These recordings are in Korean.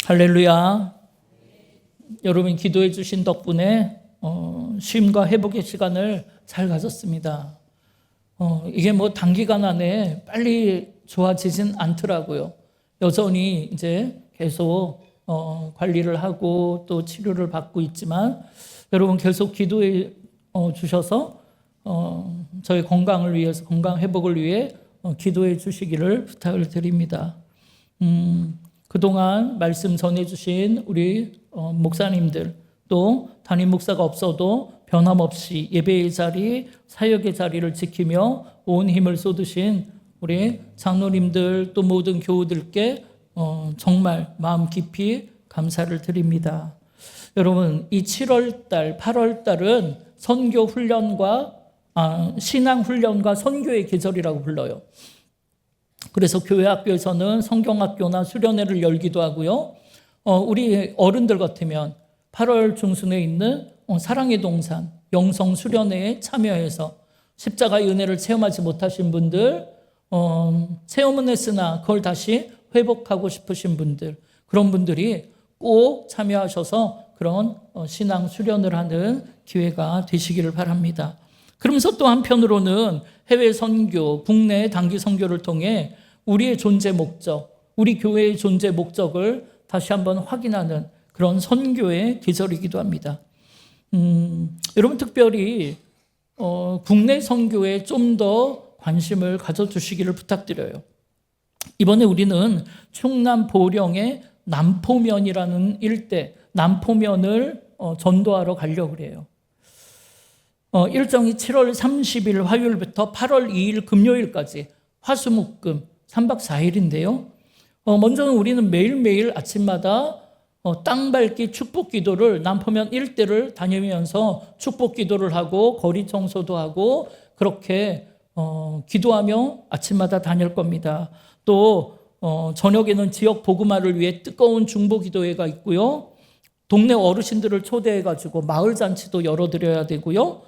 할렐루야. 여러분 기도해 주신 덕분에 쉼과 회복의 시간을 잘 가졌습니다. 이게 뭐 단기간 안에 빨리 좋아지진 않더라고요. 여전히 이제 계속 관리를 하고 또 치료를 받고 있지만 여러분 계속 기도해 주셔서 저희 건강을 위해서, 건강 회복을 위해 기도해 주시기를 부탁을 드립니다. 그동안 말씀 전해주신 우리 목사님들, 또 담임 목사가 없어도 변함없이 예배의 자리, 사역의 자리를 지키며 온 힘을 쏟으신 우리 장로님들, 또 모든 교우들께 정말 마음 깊이 감사를 드립니다. 여러분, 이 7월달, 8월달은 선교 훈련과 신앙 훈련과 선교의 계절이라고 불러요. 그래서 교회 학교에서는 성경학교나 수련회를 열기도 하고요. 우리 어른들 같으면 8월 중순에 있는 사랑의 동산 영성 수련회에 참여해서 십자가의 은혜를 체험하지 못하신 분들, 체험은 했으나 그걸 다시 회복하고 싶으신 분들, 그런 분들이 꼭 참여하셔서 그런 신앙 수련을 하는 기회가 되시기를 바랍니다. 그러면서 또 한편으로는 해외 선교, 국내 단기 선교를 통해 우리의 존재 목적, 우리 교회의 존재 목적을 다시 한번 확인하는 그런 선교의 계절이기도 합니다. 여러분 특별히 국내 선교에 좀 더 관심을 가져주시기를 부탁드려요. 이번에 우리는 충남 보령의 남포면이라는 일대, 남포면을 전도하러 가려고 그래요. 일정이 7월 30일 화요일부터 8월 2일 금요일까지 화수목금 3박 4일인데요. 먼저는 우리는 매일매일 아침마다 땅 밟기 축복 기도를 남포면 일대를 다니면서 축복 기도를 하고 거리 청소도 하고 그렇게 기도하며 아침마다 다닐 겁니다. 또 저녁에는 지역 복음화를 위해 뜨거운 중보 기도회가 있고요. 동네 어르신들을 초대해가지고 마을 잔치도 열어드려야 되고요.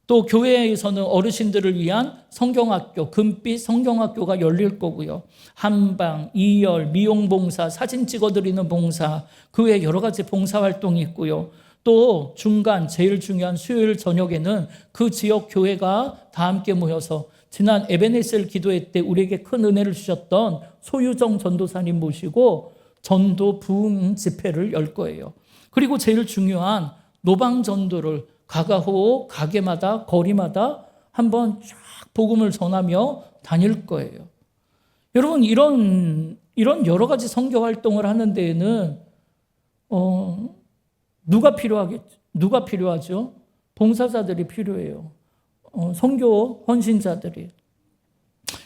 또 교회에서는 어르신들을 위한 성경학교, 금빛 성경학교가 열릴 거고요. 한방, 이열, 미용봉사, 사진 찍어드리는 봉사, 그 외에 여러 가지 봉사활동이 있고요. 또 중간 제일 중요한 수요일 저녁에는 그 지역 교회가 다 함께 모여서 지난 에베네셀 기도회 때 우리에게 큰 은혜를 주셨던 소유정 전도사님 모시고 전도 부흥 집회를 열 거예요. 그리고 제일 중요한 노방 전도를 가가호 가게마다 거리마다 한번 쫙 복음을 전하며 다닐 거예요. 여러분 이런 여러 가지 선교 활동을 하는 데에는 누가 필요하죠? 봉사자들이 필요해요. 선교 헌신자들이.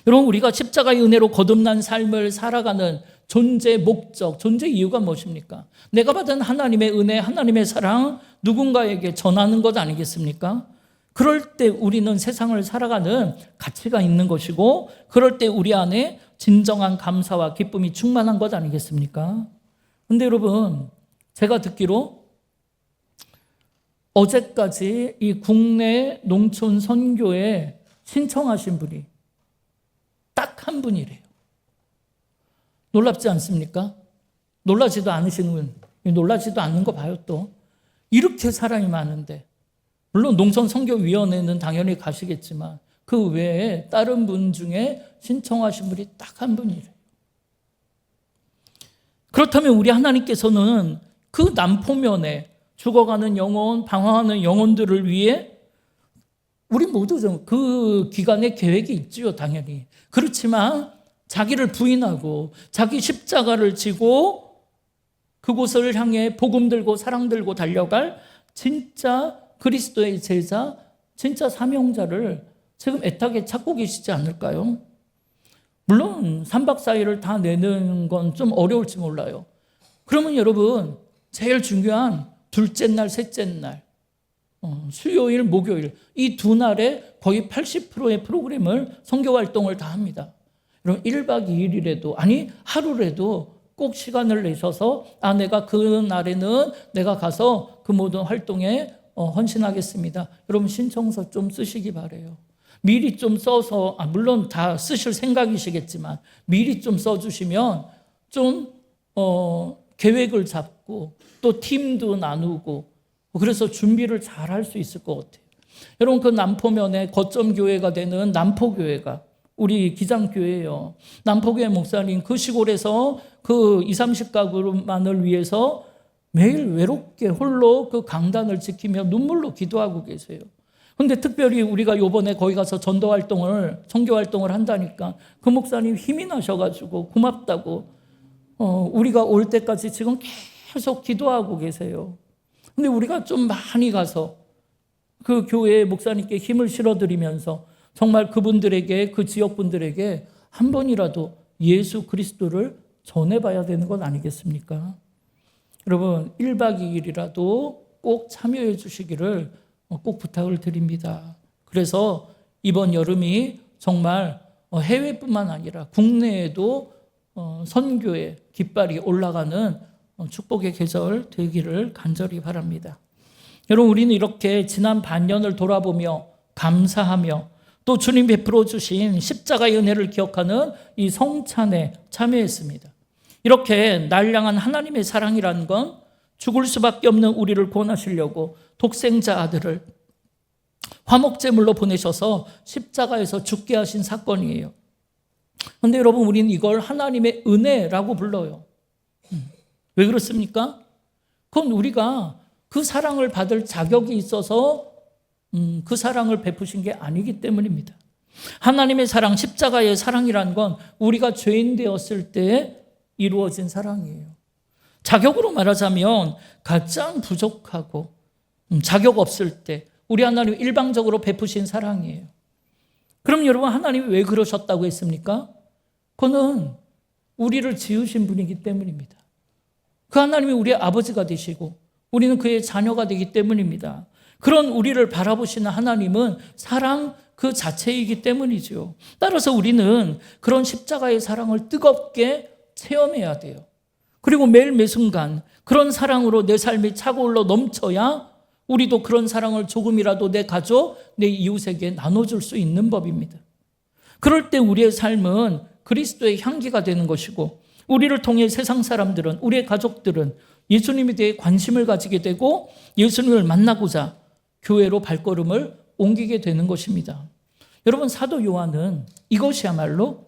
여러분 우리가 십자가의 은혜로 거듭난 삶을 살아가는 존재 목적, 존재 이유가 무엇입니까? 내가 받은 하나님의 은혜, 하나님의 사랑 누군가에게 전하는 것 아니겠습니까? 그럴 때 우리는 세상을 살아가는 가치가 있는 것이고 그럴 때 우리 안에 진정한 감사와 기쁨이 충만한 것 아니겠습니까? 그런데 여러분 제가 듣기로 어제까지 이 국내 농촌 선교에 신청하신 분이 딱 한 분이래요. 놀랍지 않습니까? 놀라지도 않으시는 분, 놀라지도 않는 거 봐요 또. 이렇게 사람이 많은데 물론 농촌 선교위원회는 당연히 가시겠지만 그 외에 다른 분 중에 신청하신 분이 딱 한 분이래요. 그렇다면 우리 하나님께서는 그 남포면에 죽어가는 영혼, 방황하는 영혼들을 위해 우리 모두 그 기간에 계획이 있지요, 당연히. 그렇지만 자기를 부인하고 자기 십자가를 지고 그곳을 향해 복음 들고 사랑 들고 달려갈 진짜 그리스도의 제자, 진짜 사명자를 지금 애타게 찾고 계시지 않을까요? 물론 3박 4일을 다 내는 건 좀 어려울지 몰라요. 그러면 여러분 제일 중요한 둘째 날, 셋째 날, 수요일, 목요일 이 두 날에 거의 80%의 프로그램을 선교 활동을 다 합니다. 여러분 1박 2일이라도 아니 하루라도 꼭 시간을 내셔서 내가 그 날에는 내가 가서 그 모든 활동에 헌신하겠습니다. 여러분 신청서 좀 쓰시기 바라요. 미리 좀 써서 물론 다 쓰실 생각이시겠지만 미리 좀 써주시면 좀 계획을 잡고 또 팀도 나누고 그래서 준비를 잘 할 수 있을 것 같아요. 여러분 그 남포면에 거점 교회가 되는 남포교회가 우리 기장교회예요. 남포교회 목사님 그 시골에서 그 20, 30가구만을 위해서 매일 외롭게 홀로 그 강단을 지키며 눈물로 기도하고 계세요. 근데 특별히 우리가 요번에 거기 가서 전도활동을, 선교활동을 한다니까 그 목사님 힘이 나셔가지고 고맙다고 우리가 올 때까지 지금 계속 기도하고 계세요. 근데 우리가 좀 많이 가서 그 교회 목사님께 힘을 실어드리면서 정말 그분들에게, 그 지역분들에게 한 번이라도 예수 그리스도를 전해봐야 되는 건 아니겠습니까? 여러분 1박 2일이라도 꼭 참여해 주시기를 꼭 부탁을 드립니다. 그래서 이번 여름이 정말 해외뿐만 아니라 국내에도 선교의 깃발이 올라가는 축복의 계절 되기를 간절히 바랍니다. 여러분 우리는 이렇게 지난 반년을 돌아보며 감사하며 또 주님 베풀어 주신 십자가의 은혜를 기억하는 이 성찬에 참여했습니다. 이렇게 날 향한 하나님의 사랑이라는 건 죽을 수밖에 없는 우리를 구원하시려고 독생자 아들을 화목제물로 보내셔서 십자가에서 죽게 하신 사건이에요. 그런데 여러분 우리는 이걸 하나님의 은혜라고 불러요. 왜 그렇습니까? 그건 우리가 그 사랑을 받을 자격이 있어서 그 사랑을 베푸신 게 아니기 때문입니다. 하나님의 사랑, 십자가의 사랑이란 건 우리가 죄인 되었을 때 이루어진 사랑이에요. 자격으로 말하자면 가장 부족하고 자격 없을 때 우리 하나님이 일방적으로 베푸신 사랑이에요. 그럼 여러분 하나님이 왜 그러셨다고 했습니까? 그거는 우리를 지으신 분이기 때문입니다. 그 하나님이 우리의 아버지가 되시고 우리는 그의 자녀가 되기 때문입니다. 그런 우리를 바라보시는 하나님은 사랑 그 자체이기 때문이죠. 따라서 우리는 그런 십자가의 사랑을 뜨겁게 체험해야 돼요. 그리고 매일 매순간 그런 사랑으로 내 삶이 차고올라 넘쳐야 우리도 그런 사랑을 조금이라도 내 가족, 내 이웃에게 나눠줄 수 있는 법입니다. 그럴 때 우리의 삶은 그리스도의 향기가 되는 것이고 우리를 통해 세상 사람들은, 우리의 가족들은 예수님에 대해 관심을 가지게 되고 예수님을 만나고자 교회로 발걸음을 옮기게 되는 것입니다. 여러분 사도 요한은 이것이야말로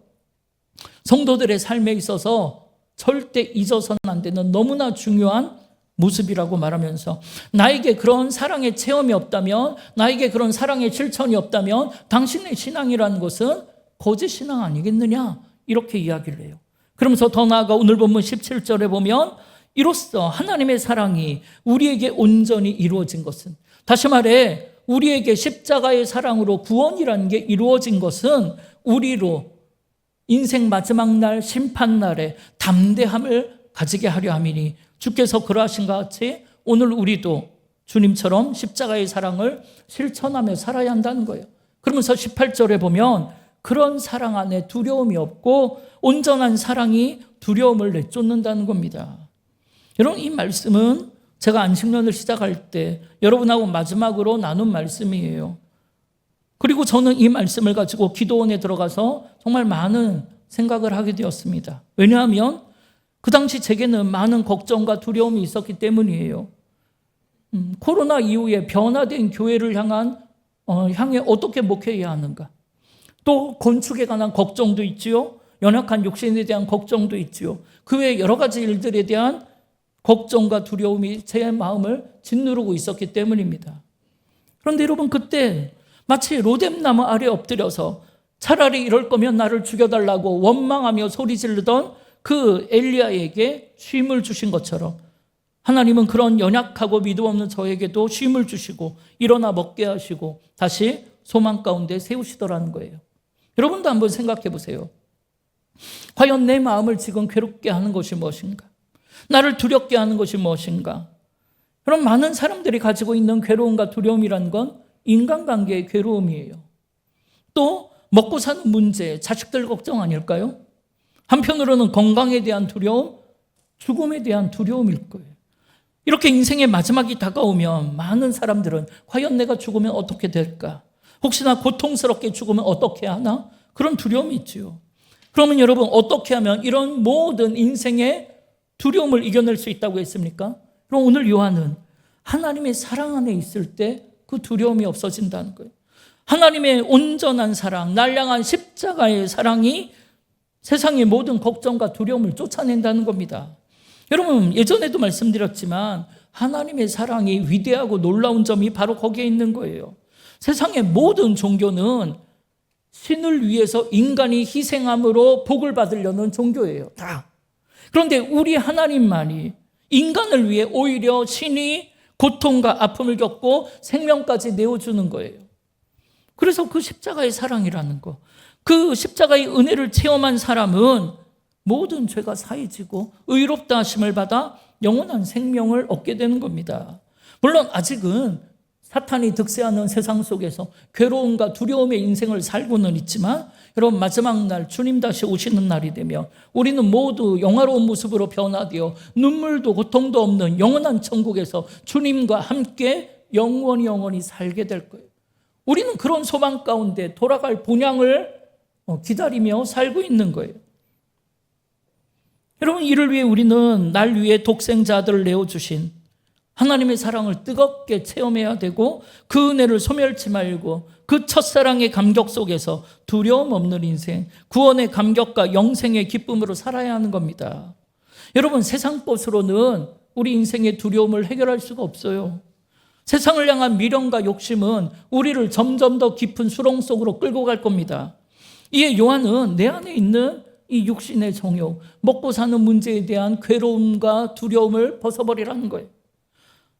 성도들의 삶에 있어서 절대 잊어서는 안 되는 너무나 중요한 모습이라고 말하면서 나에게 그런 사랑의 체험이 없다면, 나에게 그런 사랑의 실천이 없다면 당신의 신앙이라는 것은 거짓 신앙 아니겠느냐 이렇게 이야기를 해요. 그러면서 더 나아가 오늘 본문 17절에 보면 이로써 하나님의 사랑이 우리에게 온전히 이루어진 것은, 다시 말해 우리에게 십자가의 사랑으로 구원이라는 게 이루어진 것은 우리로 인생 마지막 날 심판날에 담대함을 가지게 하려 함이니 주께서 그러하신 것 같이 오늘 우리도 주님처럼 십자가의 사랑을 실천하며 살아야 한다는 거예요. 그러면서 18절에 보면 그런 사랑 안에 두려움이 없고 온전한 사랑이 두려움을 내쫓는다는 겁니다. 여러분 이 말씀은 제가 안식년을 시작할 때 여러분하고 마지막으로 나눈 말씀이에요. 그리고 저는 이 말씀을 가지고 기도원에 들어가서 정말 많은 생각을 하게 되었습니다. 왜냐하면 그 당시 제게는 많은 걱정과 두려움이 있었기 때문이에요. 코로나 이후에 변화된 교회를 향해 어떻게 목회해야 하는가. 또 건축에 관한 걱정도 있지요. 연약한 육신에 대한 걱정도 있지요. 그 외에 여러 가지 일들에 대한 걱정과 두려움이 제 마음을 짓누르고 있었기 때문입니다. 그런데 여러분 그때 마치 로뎀나무 아래 엎드려서 차라리 이럴 거면 나를 죽여달라고 원망하며 소리 지르던 그 엘리야에게 쉼을 주신 것처럼 하나님은 그런 연약하고 믿음 없는 저에게도 쉼을 주시고 일어나 먹게 하시고 다시 소망 가운데 세우시더라는 거예요. 여러분도 한번 생각해 보세요. 과연 내 마음을 지금 괴롭게 하는 것이 무엇인가? 나를 두렵게 하는 것이 무엇인가? 그럼 많은 사람들이 가지고 있는 괴로움과 두려움이란 건 인간관계의 괴로움이에요. 또 먹고 사는 문제, 자식들 걱정 아닐까요? 한편으로는 건강에 대한 두려움, 죽음에 대한 두려움일 거예요. 이렇게 인생의 마지막이 다가오면 많은 사람들은 과연 내가 죽으면 어떻게 될까? 혹시나 고통스럽게 죽으면 어떻게 하나? 그런 두려움이 있죠. 그러면 여러분 어떻게 하면 이런 모든 인생의 두려움을 이겨낼 수 있다고 했습니까? 그럼 오늘 요한은 하나님의 사랑 안에 있을 때 그 두려움이 없어진다는 거예요. 하나님의 온전한 사랑, 날 향한 십자가의 사랑이 세상의 모든 걱정과 두려움을 쫓아낸다는 겁니다. 여러분, 예전에도 말씀드렸지만 하나님의 사랑이 위대하고 놀라운 점이 바로 거기에 있는 거예요. 세상의 모든 종교는 신을 위해서 인간이 희생함으로 복을 받으려는 종교예요. 다. 그런데 우리 하나님만이 인간을 위해 오히려 신이 고통과 아픔을 겪고 생명까지 내어주는 거예요. 그래서 그 십자가의 사랑이라는 거, 그 십자가의 은혜를 체험한 사람은 모든 죄가 사해지고 의롭다 하심을 받아 영원한 생명을 얻게 되는 겁니다. 물론 아직은 사탄이 득세하는 세상 속에서 괴로움과 두려움의 인생을 살고는 있지만, 여러분, 마지막 날 주님 다시 오시는 날이 되면 우리는 모두 영화로운 모습으로 변화되어 눈물도 고통도 없는 영원한 천국에서 주님과 함께 영원히 살게 될 거예요. 우리는 그런 소망 가운데 돌아갈 본향을 기다리며 살고 있는 거예요. 여러분, 이를 위해 우리는 날 위해 독생자 아들을 내어주신 하나님의 사랑을 뜨겁게 체험해야 되고, 그 은혜를 소멸치 말고 그 첫사랑의 감격 속에서 두려움 없는 인생, 구원의 감격과 영생의 기쁨으로 살아야 하는 겁니다. 여러분, 세상 것으로는 우리 인생의 두려움을 해결할 수가 없어요. 세상을 향한 미련과 욕심은 우리를 점점 더 깊은 수렁 속으로 끌고 갈 겁니다. 이에 요한은 내 안에 있는 이 육신의 정욕, 먹고 사는 문제에 대한 괴로움과 두려움을 벗어버리라는 거예요.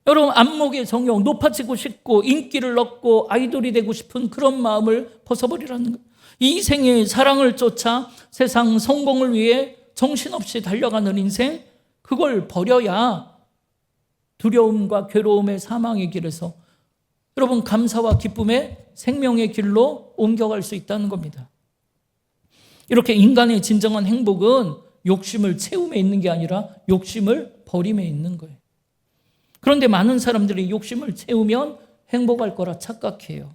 여러분, 안목의 정욕, 높아지고 싶고 인기를 얻고 아이돌이 되고 싶은 그런 마음을 벗어버리라는 거예요. 이 생의 사랑을 쫓아 세상 성공을 위해 정신없이 달려가는 인생, 그걸 버려야 두려움과 괴로움의 사망의 길에서 여러분 감사와 기쁨의 생명의 길로 옮겨갈 수 있다는 겁니다. 이렇게 인간의 진정한 행복은 욕심을 채움에 있는 게 아니라 욕심을 버림에 있는 거예요. 그런데 많은 사람들이 욕심을 채우면 행복할 거라 착각해요.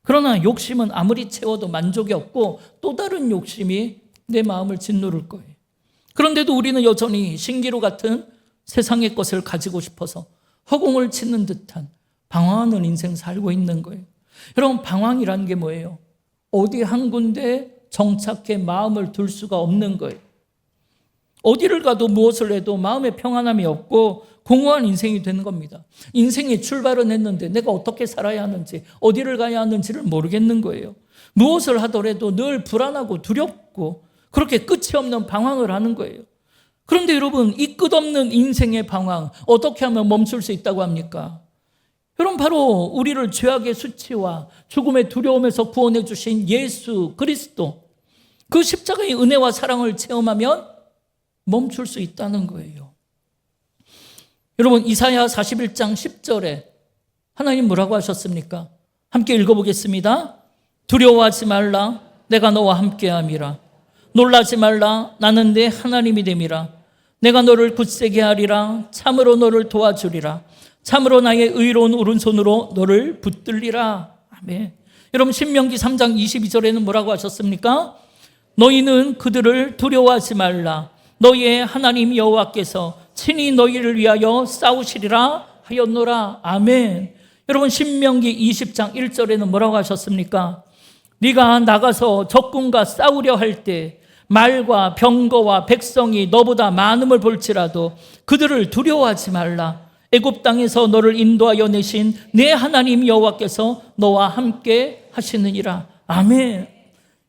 그러나 욕심은 아무리 채워도 만족이 없고 또 다른 욕심이 내 마음을 짓누를 거예요. 그런데도 우리는 여전히 신기루 같은 세상의 것을 가지고 싶어서 허공을 치는 듯한 방황하는 인생 살고 있는 거예요. 여러분, 방황이라는 게 뭐예요? 어디 한 군데 정착해 마음을 둘 수가 없는 거예요. 어디를 가도 무엇을 해도 마음의 평안함이 없고 공허한 인생이 되는 겁니다. 인생의 출발은 했는데 내가 어떻게 살아야 하는지, 어디를 가야 하는지를 모르겠는 거예요. 무엇을 하더라도 늘 불안하고 두렵고 그렇게 끝이 없는 방황을 하는 거예요. 그런데 여러분, 이 끝없는 인생의 방황 어떻게 하면 멈출 수 있다고 합니까? 여러분, 바로 우리를 죄악의 수치와 죽음의 두려움에서 구원해 주신 예수 그리스도, 그 십자가의 은혜와 사랑을 체험하면 멈출 수 있다는 거예요. 여러분, 이사야 41장 10절에 하나님 뭐라고 하셨습니까? 함께 읽어보겠습니다. 두려워하지 말라, 내가 너와 함께함이라. 놀라지 말라, 나는 내 하나님이 됨이라. 내가 너를 굳세게 하리라. 참으로 너를 도와주리라. 참으로 나의 의로운 오른손으로 너를 붙들리라. 아멘. 여러분, 신명기 3장 22절에는 뭐라고 하셨습니까? 너희는 그들을 두려워하지 말라. 너희의 하나님 여호와께서 친히 너희를 위하여 싸우시리라 하였노라. 아멘. 여러분, 신명기 20장 1절에는 뭐라고 하셨습니까? 네가 나가서 적군과 싸우려 할 때 말과 병거와 백성이 너보다 많음을 볼지라도 그들을 두려워하지 말라. 애굽 땅에서 너를 인도하여 내신 내 하나님 여호와께서 너와 함께 하시느니라. 아멘.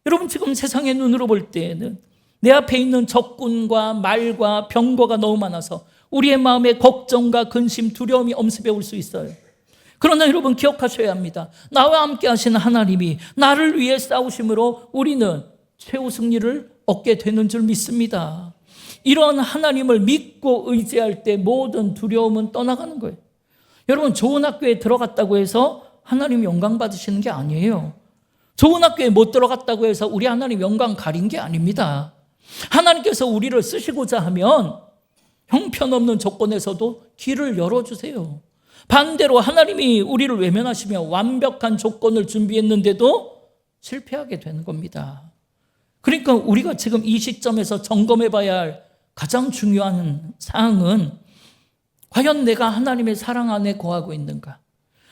여러분, 지금 세상의 눈으로 볼 때에는 내 앞에 있는 적군과 말과 병거가 너무 많아서 우리의 마음에 걱정과 근심, 두려움이 엄습해 올 수 있어요. 그러나 여러분, 기억하셔야 합니다. 나와 함께 하시는 하나님이 나를 위해 싸우심으로 우리는 최후 승리를 얻게 되는 줄 믿습니다. 이런 하나님을 믿고 의지할 때 모든 두려움은 떠나가는 거예요. 여러분, 좋은 학교에 들어갔다고 해서 하나님 영광 받으시는 게 아니에요. 좋은 학교에 못 들어갔다고 해서 우리 하나님 영광 가린 게 아닙니다. 하나님께서 우리를 쓰시고자 하면 형편없는 조건에서도 길을 열어주세요. 반대로 하나님이 우리를 외면하시며 완벽한 조건을 준비했는데도 실패하게 되는 겁니다. 그러니까 우리가 지금 이 시점에서 점검해 봐야 할 가장 중요한 사항은 과연 내가 하나님의 사랑 안에 거하고 있는가?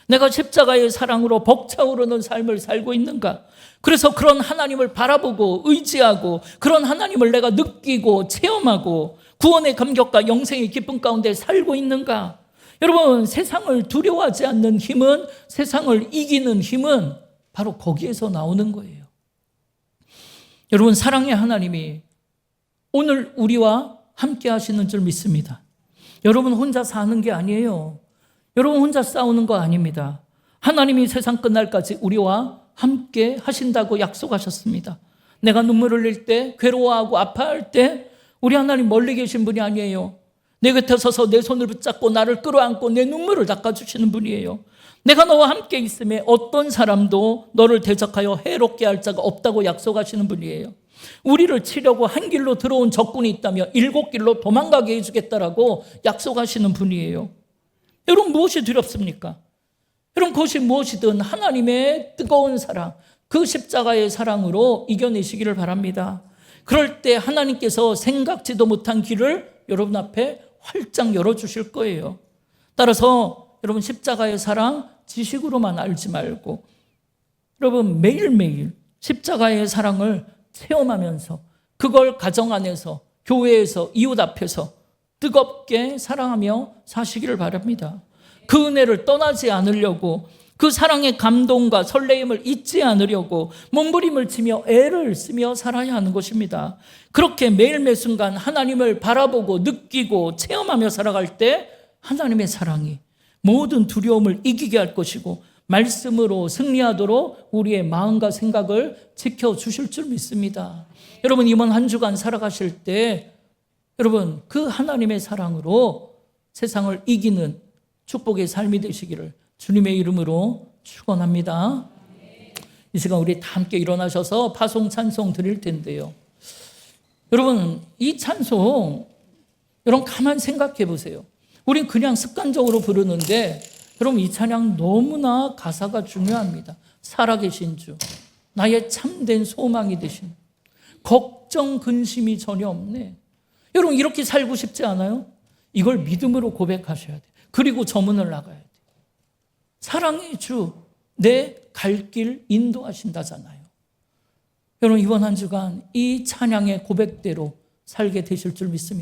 내가 십자가의 사랑으로 벅차오르는 삶을 살고 있는가? 그래서 그런 하나님을 바라보고 의지하고 그런 하나님을 내가 느끼고 체험하고 구원의 감격과 영생의 기쁨 가운데 살고 있는가? 여러분, 세상을 두려워하지 않는 힘은, 세상을 이기는 힘은 바로 거기에서 나오는 거예요. 여러분, 사랑의 하나님이 오늘 우리와 함께 하시는 줄 믿습니다. 여러분 혼자 사는 게 아니에요. 여러분 혼자 싸우는 거 아닙니다. 하나님이 세상 끝날까지 우리와 함께 하신다고 약속하셨습니다. 내가 눈물 흘릴 때, 괴로워하고 아파할 때 우리 하나님 멀리 계신 분이 아니에요. 내 곁에 서서 내 손을 붙잡고 나를 끌어안고 내 눈물을 닦아주시는 분이에요. 내가 너와 함께 있음에 어떤 사람도 너를 대적하여 해롭게 할 자가 없다고 약속하시는 분이에요. 우리를 치려고 한 길로 들어온 적군이 있다며 7길로 도망가게 해주겠다라고 약속하시는 분이에요. 여러분, 무엇이 두렵습니까? 여러분, 그것이 무엇이든 하나님의 뜨거운 사랑, 그 십자가의 사랑으로 이겨내시기를 바랍니다. 그럴 때 하나님께서 생각지도 못한 길을 여러분 앞에 활짝 열어주실 거예요. 따라서 여러분, 십자가의 사랑 지식으로만 알지 말고 여러분 매일매일 십자가의 사랑을 체험하면서 그걸 가정 안에서, 교회에서, 이웃 앞에서 뜨겁게 사랑하며 사시기를 바랍니다. 그 은혜를 떠나지 않으려고, 그 사랑의 감동과 설레임을 잊지 않으려고 몸부림을 치며 애를 쓰며 살아야 하는 것입니다. 그렇게 매일 매 순간 하나님을 바라보고 느끼고 체험하며 살아갈 때 하나님의 사랑이 모든 두려움을 이기게 할 것이고 말씀으로 승리하도록 우리의 마음과 생각을 지켜주실 줄 믿습니다. 여러분, 이번 한 주간 살아가실 때 여러분 그 하나님의 사랑으로 세상을 이기는 축복의 삶이 되시기를 주님의 이름으로 축원합니다. 이 시간 우리 다 함께 일어나셔서 파송 찬송 드릴 텐데요. 여러분, 이 찬송 여러분 가만 생각해 보세요. 우린 그냥 습관적으로 부르는데 여러분, 이 찬양 너무나 가사가 중요합니다. 살아계신 주, 나의 참된 소망이 되신, 걱정 근심이 전혀 없네. 여러분, 이렇게 살고 싶지 않아요? 이걸 믿음으로 고백하셔야 돼요. 그리고 저문을 나가야 돼요. 사랑의 주, 내 갈 길 인도하신다잖아요. 여러분, 이번 한 주간 이 찬양의 고백대로 살게 되실 줄 믿습니다.